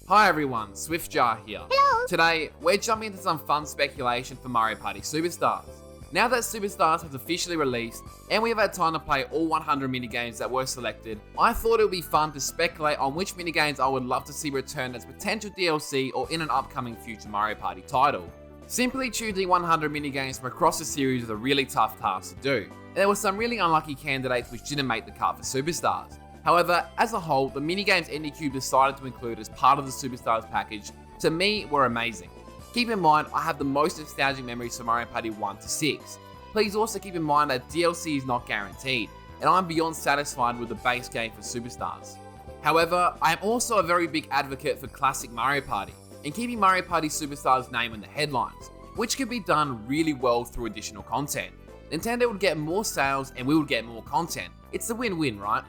Hi everyone, Swiftjar here. Hello! Today, we're jumping into some fun speculation for Mario Party Superstars. Now that Superstars has officially released, and we have had time to play all 100 minigames that were selected, I thought it would be fun to speculate on which minigames I would love to see return as potential DLC or in an upcoming future Mario Party title. Simply choosing 100 minigames from across the series is a really tough task to do, and there were some really unlucky candidates which didn't make the cut for Superstars. However, as a whole, the minigames NDCube decided to include as part of the Superstars package, to me, were amazing. Keep in mind, I have the most nostalgic memories for Mario Party 1 to 6. Please also keep in mind that DLC is not guaranteed, and I'm beyond satisfied with the base game for Superstars. However, I am also a very big advocate for classic Mario Party, and keeping Mario Party Superstars' name in the headlines, which could be done really well through additional content. Nintendo would get more sales and we would get more content. It's a win-win, right?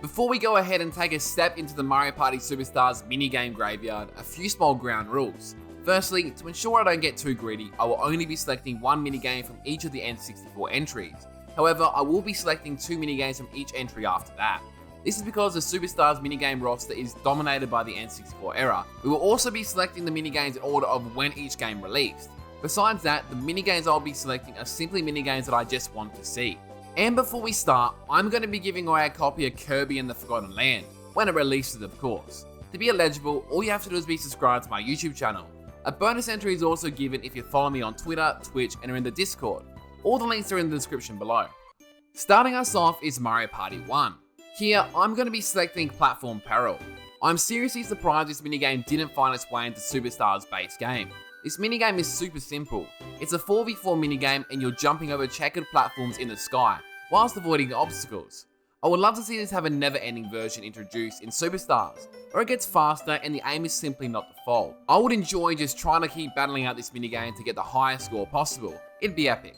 Before we go ahead and take a step into the Mario Party Superstars minigame graveyard, a few small ground rules. Firstly, to ensure I don't get too greedy, I will only be selecting one minigame from each of the N64 entries. However, I will be selecting two minigames from each entry after that. This is because the Superstars minigame roster is dominated by the N64 era. We will also be selecting the minigames in order of when each game released. Besides that, the minigames I'll be selecting are simply minigames that I just want to see. And before we start, I'm going to be giving away a copy of Kirby and the Forgotten Land, when it releases of course. To be eligible, all you have to do is be subscribed to my YouTube channel. A bonus entry is also given if you follow me on Twitter, Twitch, and are in the Discord. All the links are in the description below. Starting us off is Mario Party 1. Here, I'm going to be selecting Platform Peril. I'm seriously surprised this minigame didn't find its way into Superstars' base game. This minigame is super simple. It's a 4v4 minigame and you're jumping over checkered platforms in the sky, whilst avoiding obstacles. I would love to see this have a never-ending version introduced in Superstars, where it gets faster and the aim is simply not to fall. I would enjoy just trying to keep battling out this minigame to get the highest score possible. It'd be epic.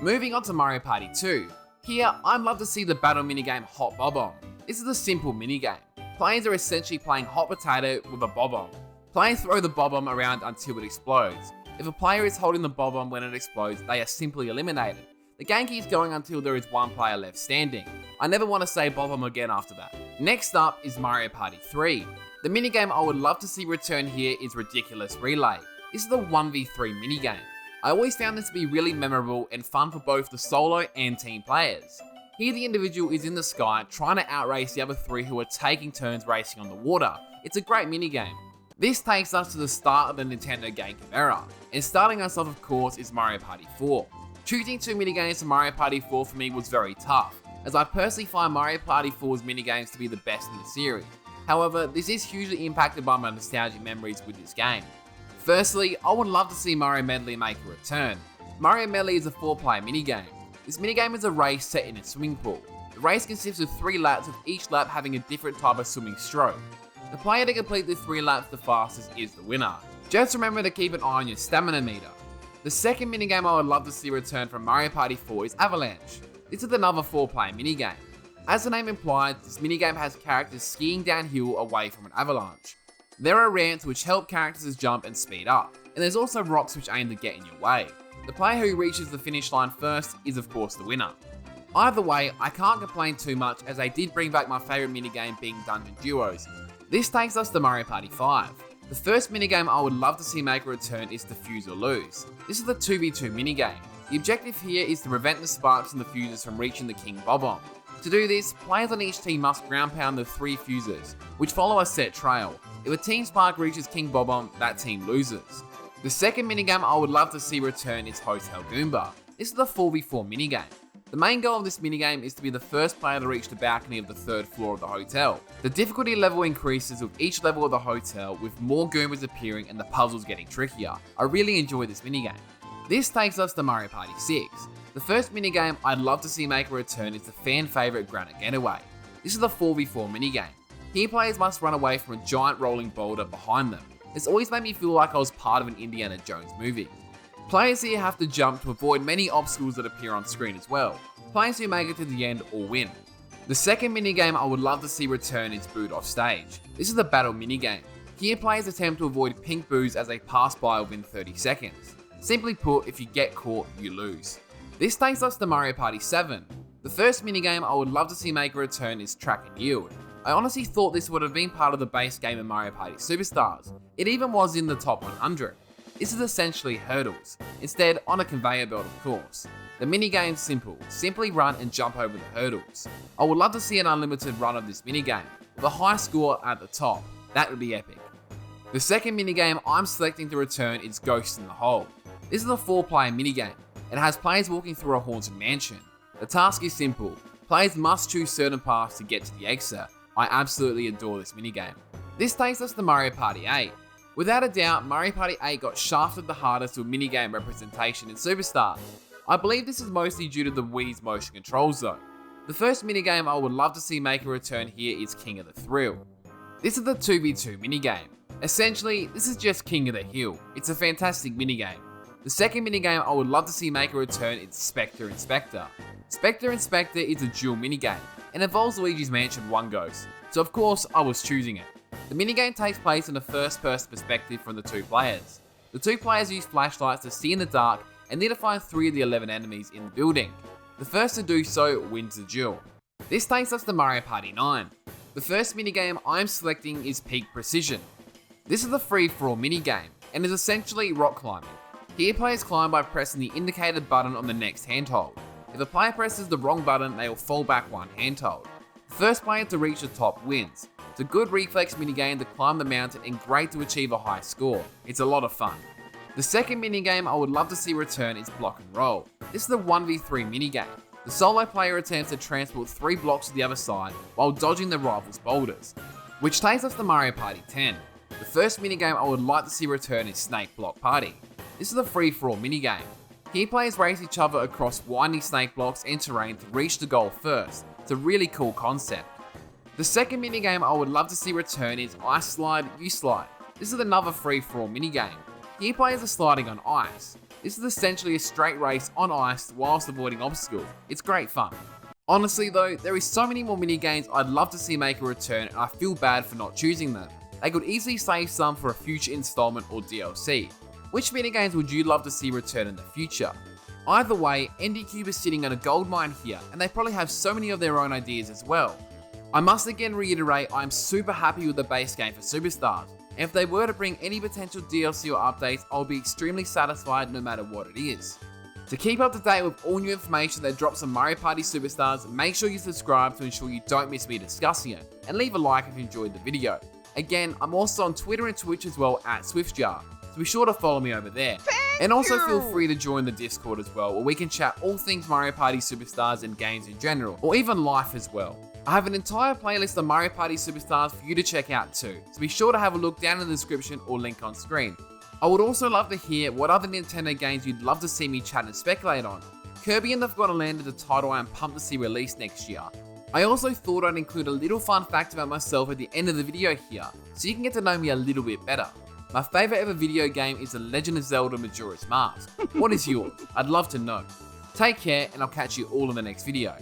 Moving on to Mario Party 2. Here, I'd love to see the battle minigame Hot Bob-omb. This is a simple minigame. Players are essentially playing hot potato with a bob-omb. Players throw the bob-omb around until it explodes. If a player is holding the bob-omb when it explodes, they are simply eliminated. The game keeps going until there is one player left standing. I never want to say bob-omb again after that. Next up is Mario Party 3. The minigame I would love to see return here is Ridiculous Relay. This is the 1v3 minigame. I always found this to be really memorable and fun for both the solo and team players. Here the individual is in the sky trying to outrace the other three who are taking turns racing on the water. It's a great minigame. This takes us to the start of the Nintendo GameCube era, and starting us off of course is Mario Party 4. Choosing two minigames for Mario Party 4 for me was very tough, as I personally find Mario Party 4's minigames to be the best in the series. However, this is hugely impacted by my nostalgic memories with this game. Firstly, I would love to see Mario Medley make a return. Mario Medley is a 4-player minigame. This minigame is a race set in a swimming pool. The race consists of 3 laps, with each lap having a different type of swimming stroke. The player to complete the 3 laps the fastest is the winner. Just remember to keep an eye on your stamina meter. The second minigame I would love to see return from Mario Party 4 is Avalanche. This is another 4-player minigame. As the name implies, this minigame has characters skiing downhill away from an avalanche. There are ramps which help characters jump and speed up, and there's also rocks which aim to get in your way. The player who reaches the finish line first is of course the winner. Either way, I can't complain too much as they did bring back my favourite minigame being Dungeon Duos. This takes us to Mario Party 5. The first minigame I would love to see make a return is Defuse or Lose. This is the 2v2 minigame. The objective here is to prevent the sparks and the fuses from reaching the King Bob-omb. To do this, players on each team must ground pound the 3 fuses, which follow a set trail. If a team spark reaches King Bob-omb, that team loses. The second minigame I would love to see return is Hotel Goomba. This is the 4v4 minigame. The main goal of this minigame is to be the first player to reach the balcony of the 3rd floor of the hotel. The difficulty level increases with each level of the hotel, with more Goombas appearing and the puzzles getting trickier. I really enjoy this minigame. This takes us to Mario Party 6. The first minigame I'd love to see make a return is the fan favourite Granite Getaway. This is the 4v4 minigame. Here players must run away from a giant rolling boulder behind them. This always made me feel like I was part of an Indiana Jones movie. Players here have to jump to avoid many obstacles that appear on screen as well. Players who make it to the end all win. The second minigame I would love to see return is Booed Off Stage. This is the battle minigame. Here players attempt to avoid pink boos as they pass by within 30 seconds. Simply put, if you get caught, you lose. This takes us to Mario Party 7. The first minigame I would love to see make a return is Track and Yield. I honestly thought this would have been part of the base game of Mario Party Superstars. It even was in the top 100. This is essentially hurdles, instead on a conveyor belt of course. The minigame's simple, simply run and jump over the hurdles. I would love to see an unlimited run of this minigame, with a high score at the top. That would be epic. The second minigame I'm selecting to return is Ghost in the Hole. This is a 4-player minigame. It has players walking through a haunted mansion. The task is simple. Players must choose certain paths to get to the exit. I absolutely adore this minigame. This takes us to Mario Party 8. Without a doubt, Mario Party 8 got shafted the hardest with minigame representation in Superstars. I believe this is mostly due to the Wii's motion controls though. The first minigame I would love to see make a return here is King of the Thrill. This is the 2v2 minigame. Essentially, this is just King of the Hill. It's a fantastic minigame. The second minigame I would love to see make a return is Spectre Inspector. Spectre Inspector is a dual minigame and involves Luigi's Mansion 1 ghost, so of course I was choosing it. The minigame takes place in a first-person perspective from the two players. The two players use flashlights to see in the dark and need to find 3 of the 11 enemies in the building. The first to do so wins the duel. This takes us to Mario Party 9. The first minigame I'm selecting is Peak Precision. This is a free-for-all minigame and is essentially rock climbing. Here players climb by pressing the indicated button on the next handhold. If a player presses the wrong button, they will fall back one handhold. The first player to reach the top wins. It's a good reflex minigame to climb the mountain and great to achieve a high score. It's a lot of fun. The second minigame I would love to see return is Block and Roll. This is the 1v3 minigame. The solo player attempts to transport 3 blocks to the other side while dodging the rival's boulders. Which takes us to Mario Party 10. The first minigame I would like to see return is Snake Block Party. This is a free-for-all minigame. Here players race each other across winding snake blocks and terrain to reach the goal first. It's a really cool concept. The second minigame I would love to see return is Ice Slide, You Slide. This is another free-for-all minigame. Here players are sliding on ice. This is essentially a straight race on ice whilst avoiding obstacles. It's great fun. Honestly though, there is so many more minigames I'd love to see make a return and I feel bad for not choosing them. They could easily save some for a future installment or DLC. Which minigames would you love to see return in the future? Either way, NDCube is sitting on a gold mine here and they probably have so many of their own ideas as well. I must again reiterate I am super happy with the base game for Superstars, and if they were to bring any potential DLC or updates, I'll be extremely satisfied no matter what it is. To keep up to date with all new information that drops on Mario Party Superstars, make sure you subscribe to ensure you don't miss me discussing it, and leave a like if you enjoyed the video. Again, I'm also on Twitter and Twitch as well at SwiftJar, so be sure to follow me over there. And also feel free to join the Discord as well, where we can chat all things Mario Party Superstars and games in general, or even life as well. I have an entire playlist of Mario Party Superstars for you to check out too, so be sure to have a look down in the description or link on screen. I would also love to hear what other Nintendo games you'd love to see me chat and speculate on. Kirby and the Forgotten Land is a title I am pumped to see released next year. I also thought I'd include a little fun fact about myself at the end of the video here, so you can get to know me a little bit better. My favourite ever video game is The Legend of Zelda Majora's Mask. What is yours? I'd love to know. Take care and I'll catch you all in the next video.